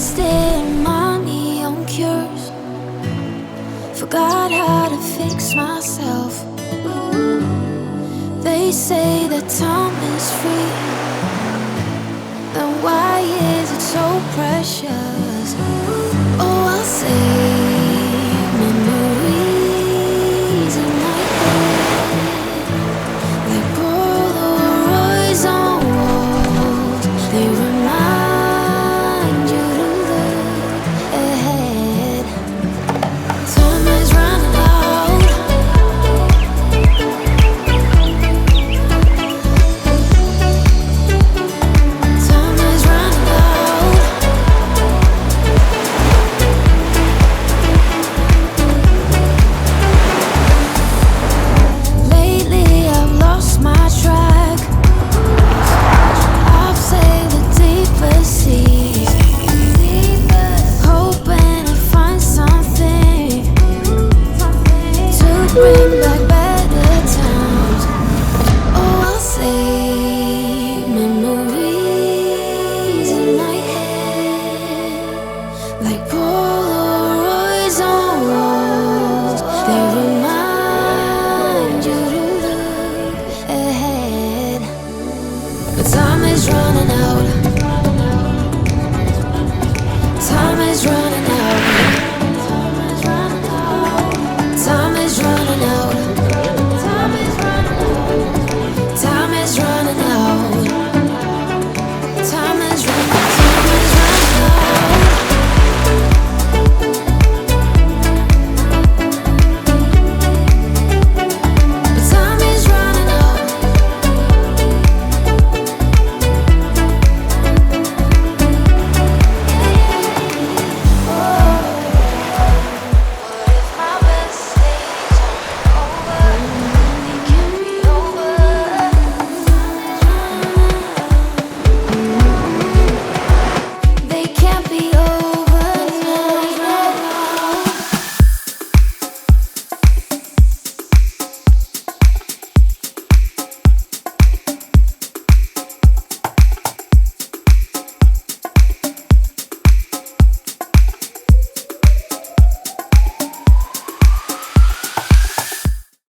Wasting money on cures. Forgot how to fix myself. They say that time is free. Then why is it so precious? Oh, I'll save memories in my head. They Polaroids on walls. They remind you to look ahead. Time is running out. Time is running out. Lately I've lost my track. I've sailed the deepest seas, hoping to find something to bring